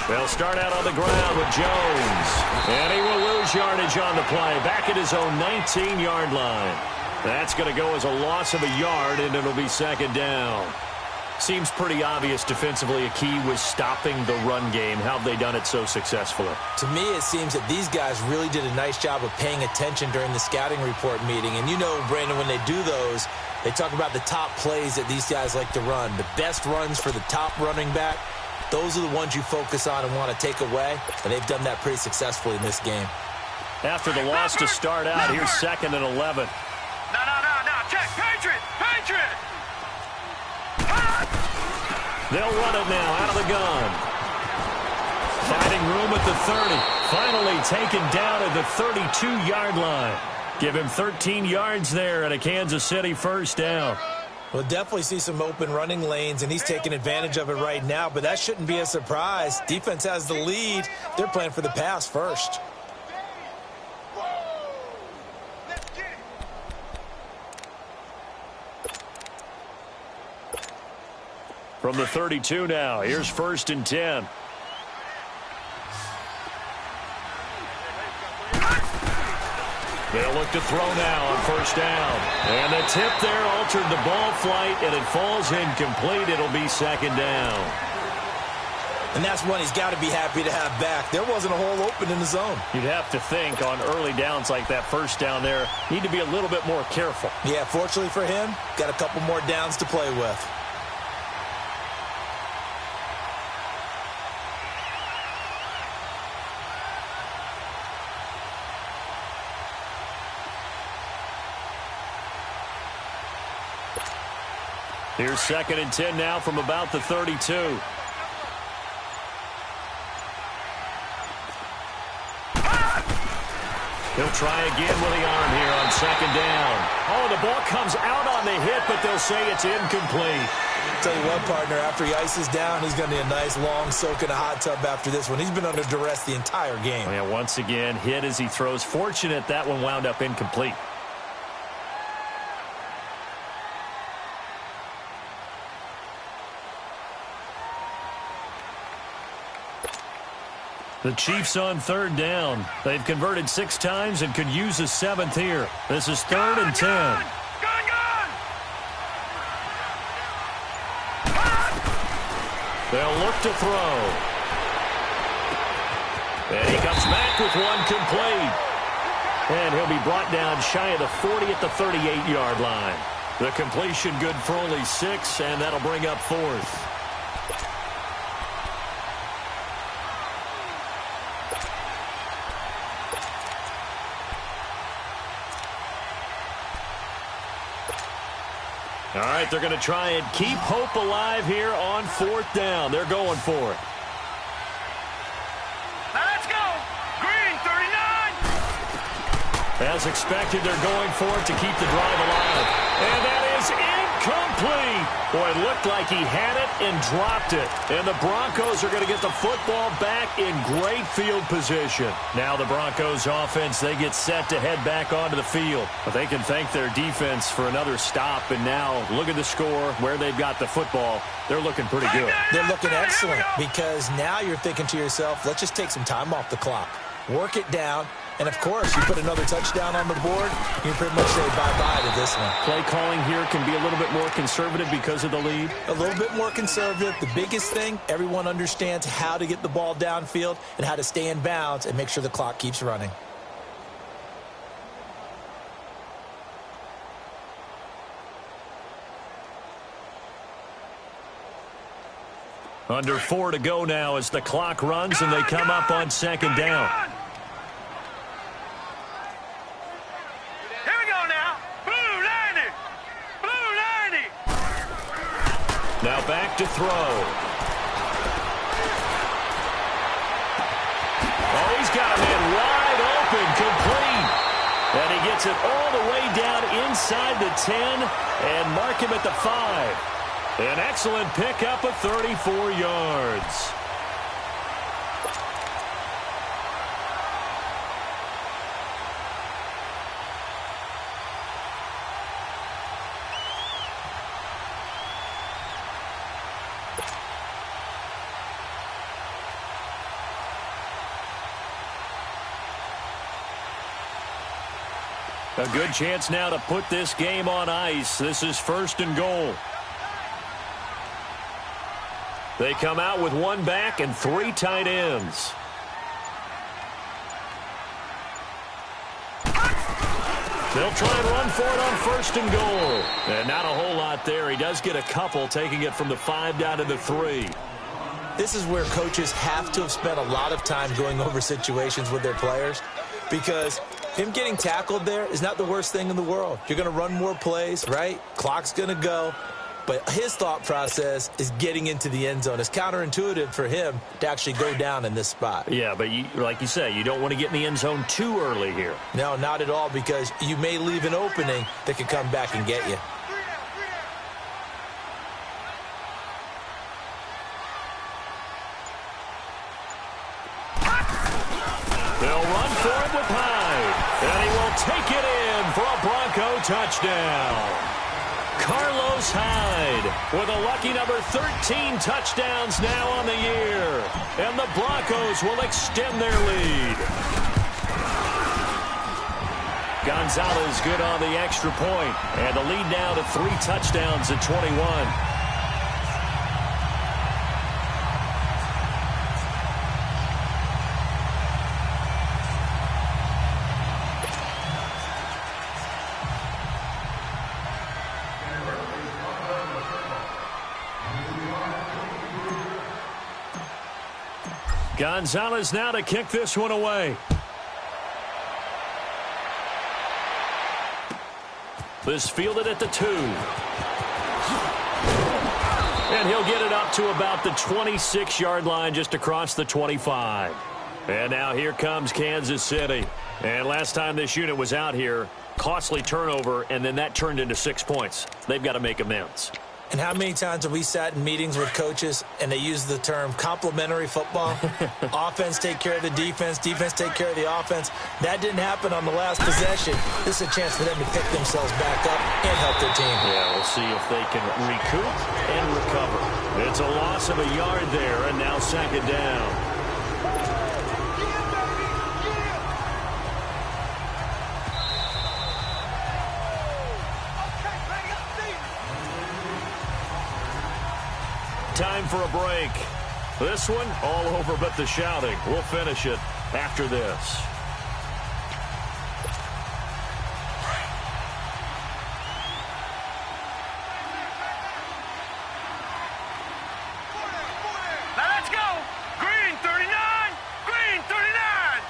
They'll start out on the ground with Jones. And he will lose yardage on the play. Back at his own 19-yard line. That's going to go as a loss of a yard, and it'll be 2nd down. Seems pretty obvious defensively a key was stopping the run game. How have they done it so successfully? To me, it seems that these guys really did a nice job of paying attention during the scouting report meeting. And you know, Brandon, when they do those, they talk about the top plays that these guys like to run. The best runs for the top running back. Those are the ones you focus on and want to take away, and they've done that pretty successfully in this game. After the loss to start out, here's 2nd and 11. No. Check. Patriot. They'll run it now out of the gun. Finding room at the 30. Finally taken down at the 32-yard line. Give him 13 yards there and a Kansas City first down. We'll definitely see some open running lanes, and he's taking advantage of it right now, but that shouldn't be a surprise. Defense has the lead. They're playing for the pass first. From the 32 now, here's 1st and 10. They'll look to throw now on 1st down. And the tip there altered the ball flight, and it falls incomplete. It'll be 2nd down. And that's one he's got to be happy to have back. There wasn't a hole open in the zone. You'd have to think on early downs like that 1st down there, need to be a little bit more careful. Yeah, fortunately for him, got a couple more downs to play with. Here's 2nd and 10 now from about the 32. He'll try again with the arm here on 2nd down. Oh, the ball comes out on the hit, but they'll say it's incomplete. Tell you what, partner, after he ices down, he's going to need a nice long soak in a hot tub after this one. He's been under duress the entire game. Yeah, once again, hit as he throws. Fortunate that one wound up incomplete. The Chiefs on third down. They've converted 6 times and could use a 7th here. This is 3rd and 10. Gun! They'll look to throw. And he comes back with one complete. And he'll be brought down shy of the 40 at the 38-yard line. The completion good for only 6, and that'll bring up 4th. All right, they're going to try and keep hope alive here on 4th down. They're going for it. Let's go! Green, 39! As expected, they're going for it to keep the drive alive. And that is incomplete. Boy, it looked like he had it and dropped it. And the Broncos are going to get the football back in great field position. Now the Broncos offense, they get set to head back onto the field. But they can thank their defense for another stop. And now look at the score, where they've got the football. They're looking pretty good. They're looking excellent because now you're thinking to yourself, let's just take some time off the clock. Work it down. And, of course, you put another touchdown on the board, you pretty much say bye-bye to this one. Play calling here can be a little bit more conservative because of the lead. A little bit more conservative. The biggest thing, everyone understands how to get the ball downfield and how to stay in bounds and make sure the clock keeps running. Under 4 to go now as the clock runs and they come up on 2nd down. Now back to throw. Oh, he's got a man wide open, complete. And he gets it all the way down inside the 10 and mark him at the 5. An excellent pickup of 34 yards. A good chance now to put this game on ice. This is 1st and goal. They come out with 1 back and 3 tight ends. They'll try and run for it on 1st and goal. And not a whole lot there. He does get a couple, taking it from the 5 down to the 3. This is where coaches have to have spent a lot of time going over situations with their players, because him getting tackled there is not the worst thing in the world. You're going to run more plays, right? Clock's going to go. But his thought process is getting into the end zone. It's counterintuitive for him to actually go down in this spot. Yeah, but like you say, you don't want to get in the end zone too early here. No, not at all, because you may leave an opening that could come back and get you. They'll run for it with Hyde. And he will take it in for a Bronco touchdown. Carlos Hyde with a lucky number 13 touchdowns now on the year. And the Broncos will extend their lead. Gonzalez good on the extra point. And the lead now to 3 touchdowns at 21. Gonzalez now to kick this one away. This fielded at the 2. And he'll get it up to about the 26-yard line, just across the 25. And now here comes Kansas City. And last time this unit was out here, costly turnover, and then that turned into 6 points. They've got to make amends. And how many times have we sat in meetings with coaches and they use the term complementary football? Offense take care of the defense, defense take care of the offense. That didn't happen on the last possession. This is a chance for them to pick themselves back up and help their team. Yeah, we'll see if they can recoup and recover. It's a loss of a yard there, and now 2nd down. time for a break. This one, all over but the shouting. We'll finish it after this. Now let's go. Green 39. Green 39.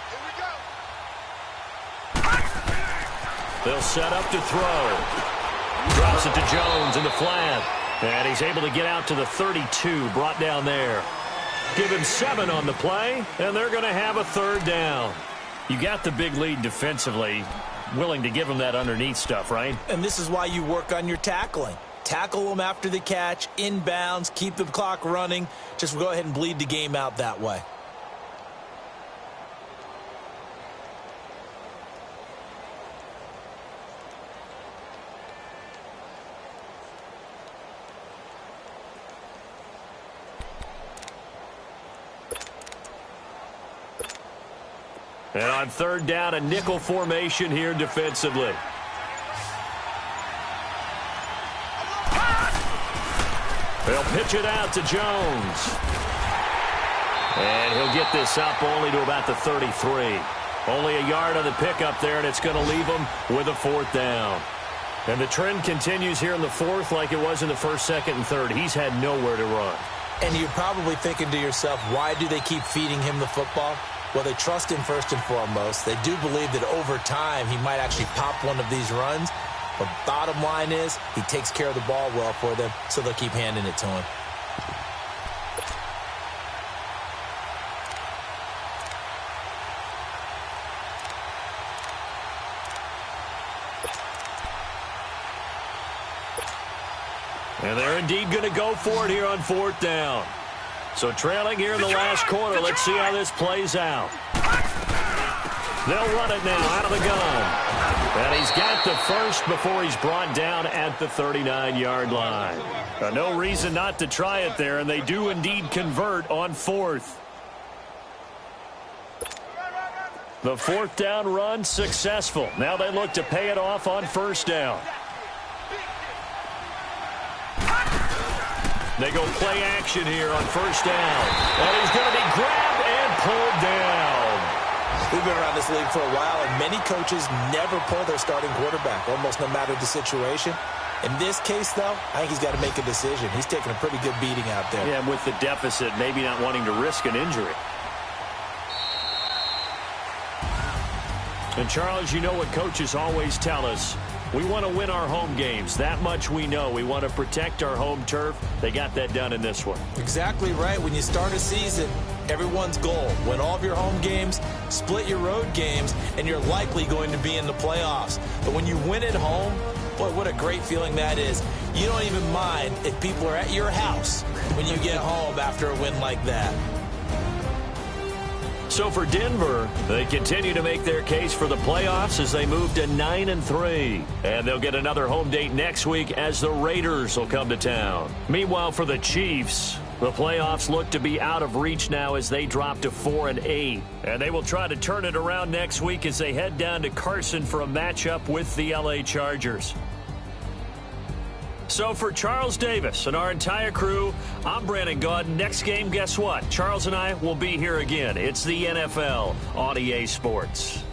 Here we go. They'll set up to throw. Drops it to Jones in the flat. And he's able to get out to the 32, brought down there. Give him 7 on the play, and they're going to have a 3rd down. You got the big lead defensively. Willing to give him that underneath stuff, right? And this is why you work on your tackling. Tackle them after the catch, inbounds, keep the clock running. Just go ahead and bleed the game out that way. And on 3rd down, a nickel formation here defensively. They'll pitch it out to Jones. And he'll get this up only to about the 33. Only a yard on the pickup there, and it's going to leave him with a 4th down. And the trend continues here in the 4th like it was in the 1st, 2nd, and 3rd. He's had nowhere to run. And you're probably thinking to yourself, why do they keep feeding him the football? Well, they trust him first and foremost. They do believe that over time he might actually pop one of these runs. But bottom line is he takes care of the ball well for them, so they'll keep handing it to him. And they're indeed going to go for it here on 4th down. So trailing here in the last quarter. Let's see how this plays out. They'll run it now out of the gun. And he's got the first before he's brought down at the 39-yard line. No reason not to try it there, and they do indeed convert on 4th. The 4th down run successful. Now they look to pay it off on 1st down. They go play action here on 1st down. And he's going to be grabbed and pulled down. We've been around this league for a while, and many coaches never pull their starting quarterback, almost no matter the situation. In this case, though, I think he's got to make a decision. He's taking a pretty good beating out there. Yeah, with the deficit, maybe not wanting to risk an injury. And, Charles, you know what coaches always tell us. We want to win our home games. That much we know. We want to protect our home turf. They got that done in this one. Exactly right. When you start a season, everyone's goal, win all of your home games, split your road games, and you're likely going to be in the playoffs. But when you win at home, boy, what a great feeling that is. You don't even mind if people are at your house when you get home after a win like that. So for Denver, they continue to make their case for the playoffs as they move to 9-3. And they'll get another home date next week as the Raiders will come to town. Meanwhile, for the Chiefs, the playoffs look to be out of reach now as they drop to 4-8. And they will try to turn it around next week as they head down to Carson for a matchup with the LA Chargers. So for Charles Davis and our entire crew, I'm Brandon Gaudin. Next game, guess what? Charles and I will be here again. It's the NFL on EA Sports.